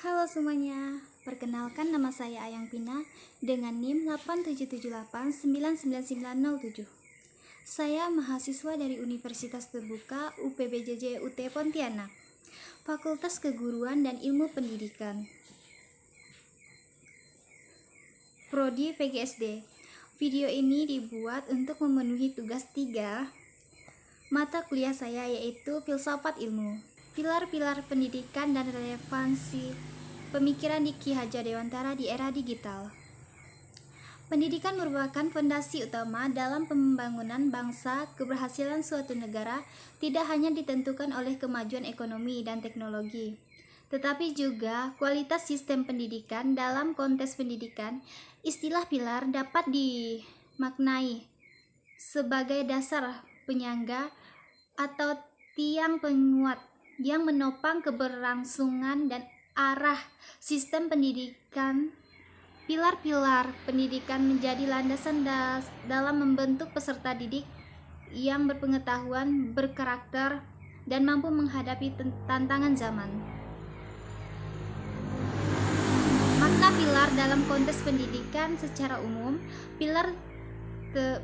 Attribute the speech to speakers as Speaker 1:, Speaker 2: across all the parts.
Speaker 1: Halo semuanya, perkenalkan nama saya Ayang Pina dengan NIM 8778999907. Saya mahasiswa dari Universitas Terbuka UPBJJ UT Pontianak, Fakultas Keguruan dan Ilmu Pendidikan, Prodi PGSD. Video ini dibuat untuk memenuhi tugas 3 mata kuliah saya, yaitu Filsafat Ilmu, Pilar-pilar pendidikan dan relevansi pemikiran di Ki Hajar Dewantara di era digital. Pendidikan merupakan fondasi utama dalam pembangunan bangsa. Keberhasilan suatu negara tidak hanya ditentukan oleh kemajuan ekonomi dan teknologi, tetapi juga kualitas sistem pendidikan. Dalam konteks pendidikan, istilah pilar dapat dimaknai sebagai dasar penyangga atau tiang penguat yang menopang keberlangsungan dan arah sistem pendidikan. Pilar-pilar pendidikan menjadi landasan dalam membentuk peserta didik yang berpengetahuan, berkarakter, dan mampu menghadapi tantangan zaman. Makna pilar dalam konteks pendidikan secara umum, pilar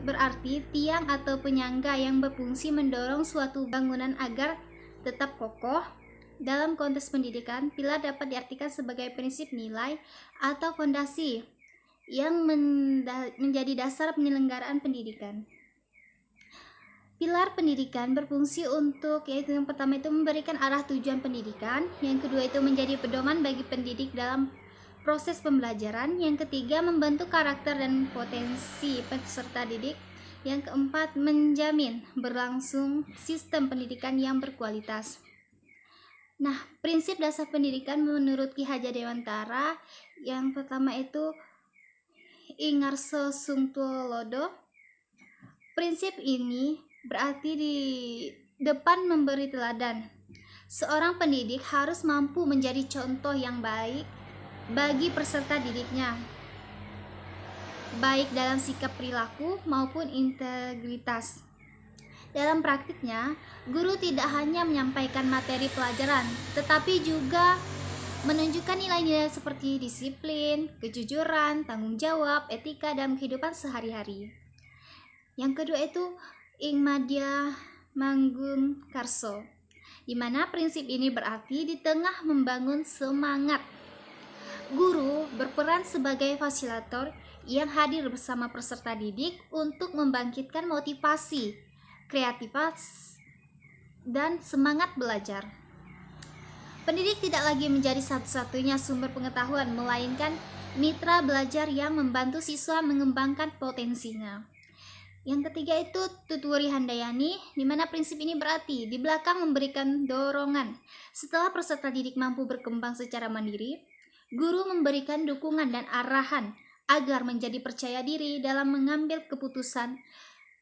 Speaker 1: berarti tiang atau penyangga yang berfungsi mendorong suatu bangunan agar tetap kokoh. Dalam konteks pendidikan, pilar dapat diartikan sebagai prinsip nilai atau fondasi yang menjadi dasar penyelenggaraan pendidikan. Pilar pendidikan berfungsi untuk, yaitu yang pertama itu memberikan arah tujuan pendidikan, yang kedua itu menjadi pedoman bagi pendidik dalam proses pembelajaran, yang ketiga membentuk karakter dan potensi peserta didik, yang keempat menjamin berlangsung sistem pendidikan yang berkualitas. Nah, prinsip dasar pendidikan menurut Ki Hajar Dewantara yang pertama itu Ingarso Sungtulodo. Prinsip ini berarti di depan memberi teladan. Seorang pendidik harus mampu menjadi contoh yang baik bagi peserta didiknya, baik dalam sikap perilaku maupun integritas. Dalam praktiknya, guru tidak hanya menyampaikan materi pelajaran, tetapi juga menunjukkan nilai-nilai seperti disiplin, kejujuran, tanggung jawab, etika dalam kehidupan sehari-hari. Yang kedua itu Ingmadya Manggun Karso, di mana prinsip ini berarti di tengah membangun semangat. Guru berperan sebagai fasilitator yang hadir bersama peserta didik untuk membangkitkan motivasi, kreativitas, dan semangat belajar. Pendidik tidak lagi menjadi satu-satunya sumber pengetahuan, melainkan mitra belajar yang membantu siswa mengembangkan potensinya. Yang ketiga itu Tutwuri Handayani, di mana prinsip ini berarti di belakang memberikan dorongan. Setelah peserta didik mampu berkembang secara mandiri, guru memberikan dukungan dan arahan agar menjadi percaya diri dalam mengambil keputusan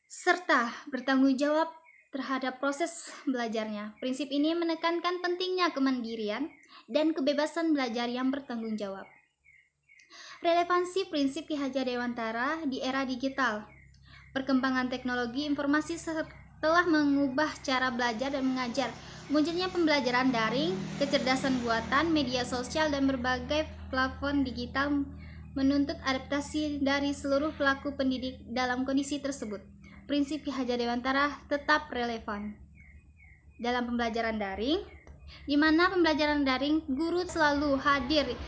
Speaker 1: serta bertanggung jawab terhadap proses belajarnya. Prinsip ini menekankan pentingnya kemandirian dan kebebasan belajar yang bertanggung jawab. Relevansi prinsip Ki Hajar Dewantara di era digital. Perkembangan teknologi informasi telah mengubah cara belajar dan mengajar. Munculnya pembelajaran daring, kecerdasan buatan, media sosial, dan berbagai platform digital menuntut adaptasi dari seluruh pelaku pendidik. Dalam kondisi tersebut, prinsip Ki Hajar Dewantara tetap relevan. Dalam pembelajaran daring, di mana pembelajaran daring guru selalu hadir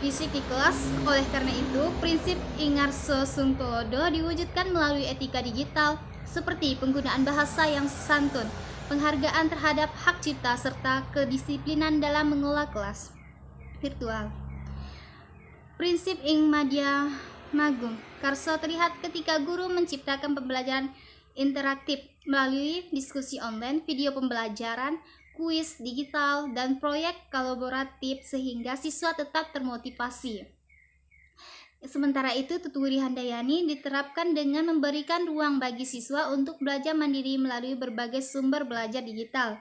Speaker 1: fisik di kelas. Oleh karena itu, prinsip Ingarso Sungtulodo diwujudkan melalui etika digital seperti penggunaan bahasa yang santun, penghargaan terhadap hak cipta, serta kedisiplinan dalam mengelola kelas virtual. Prinsip Ingmadya Manggun Karso terlihat ketika guru menciptakan pembelajaran interaktif melalui diskusi online, video pembelajaran, kuis digital, dan proyek kolaboratif sehingga siswa tetap termotivasi. Sementara itu, Tutwuri Handayani diterapkan dengan memberikan ruang bagi siswa untuk belajar mandiri melalui berbagai sumber belajar digital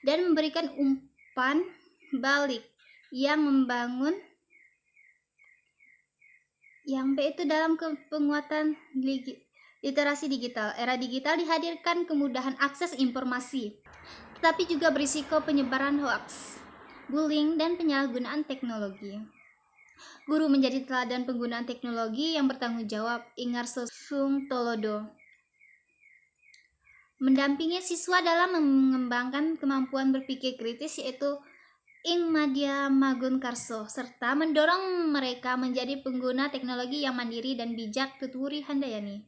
Speaker 1: dan memberikan umpan balik yang membangun yang B itu dalam penguatan literasi digital. Era digital dihadirkan kemudahan akses informasi, tetapi juga berisiko penyebaran hoaks. bullying, dan penyalahgunaan teknologi. Guru menjadi teladan penggunaan teknologi yang bertanggung jawab. Ingarso Sungtolodo mendampingi siswa dalam mengembangkan kemampuan berpikir kritis, yaitu Ing Madya Magun Karso, serta mendorong mereka menjadi pengguna teknologi yang mandiri dan bijak. Tuturi Handayani.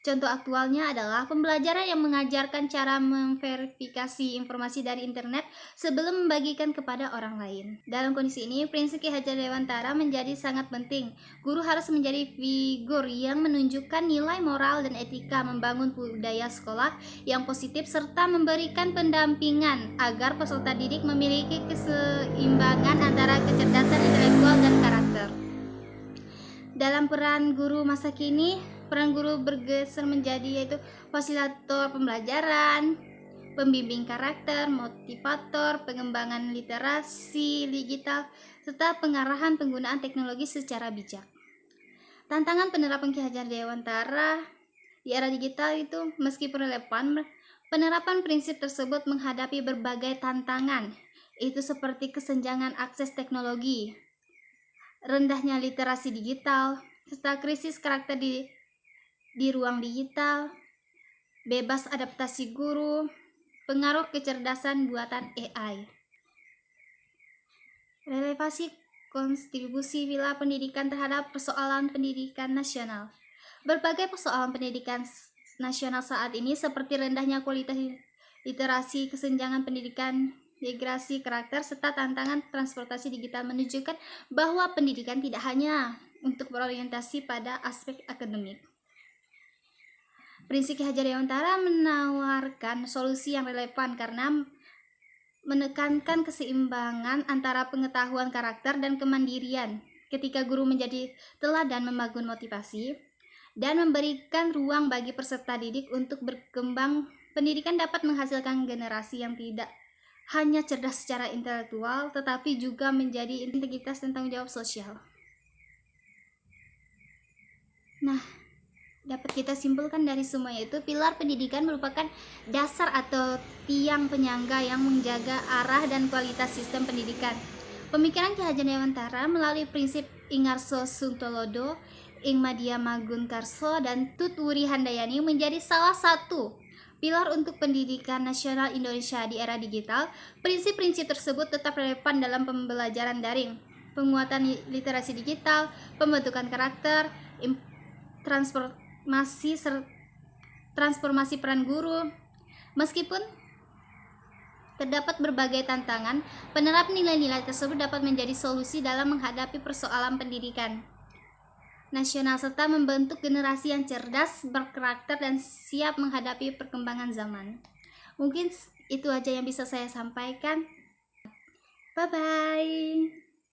Speaker 1: Contoh aktualnya adalah pembelajaran yang mengajarkan cara memverifikasi informasi dari internet sebelum membagikan kepada orang lain. Dalam kondisi ini, prinsip Ki Hajar Dewantara menjadi sangat penting. Guru harus menjadi figur yang menunjukkan nilai moral dan etika, membangun budaya sekolah yang positif, serta memberikan pendampingan agar peserta didik memiliki keseimbangan antara kecerdasan intelektual dan karakter. Dalam peran guru masa kini, peran guru bergeser menjadi yaitu fasilitator pembelajaran, pembimbing karakter, motivator, pengembangan literasi digital, serta pengarahan penggunaan teknologi secara bijak. Tantangan penerapan Ki Hajar Dewantara di era digital itu meskipun relevan, penerapan prinsip tersebut menghadapi berbagai tantangan, itu seperti kesenjangan akses teknologi, rendahnya literasi digital, serta krisis karakter di ruang digital, bebas adaptasi guru, pengaruh kecerdasan buatan AI. Relevansi kontribusi wilayah pendidikan terhadap persoalan pendidikan nasional. Berbagai persoalan pendidikan nasional saat ini seperti rendahnya kualitas literasi, kesenjangan pendidikan, degrasi karakter, serta tantangan transportasi digital menunjukkan bahwa pendidikan tidak hanya untuk berorientasi pada aspek akademik. Prinsip Ki Hajar Dewantara menawarkan solusi yang relevan karena menekankan keseimbangan antara pengetahuan karakter dan kemandirian ketika guru menjadi teladan membangun motivasi dan memberikan ruang bagi peserta didik untuk berkembang. Pendidikan dapat menghasilkan generasi yang tidak hanya cerdas secara intelektual, tetapi juga menjadi integritas dan tanggung jawab sosial. Nah, dapat kita simpulkan dari semua itu, pilar pendidikan merupakan dasar atau tiang penyangga yang menjaga arah dan kualitas sistem pendidikan. Pemikiran Ki Hajar Dewantara melalui prinsip Ingarso Sungtolodo, Ing Madya Magun Karso, dan Tuturi Handayani menjadi salah satu pilar untuk pendidikan nasional Indonesia di era digital. Prinsip-prinsip tersebut tetap relevan dalam pembelajaran daring, penguatan literasi digital, pembentukan karakter, transformasi peran guru. Meskipun terdapat berbagai tantangan, penerapan nilai-nilai tersebut dapat menjadi solusi dalam menghadapi persoalan pendidikan nasional serta membentuk generasi yang cerdas, berkarakter, dan siap menghadapi perkembangan zaman. Mungkin itu aja yang bisa saya sampaikan. Bye-bye.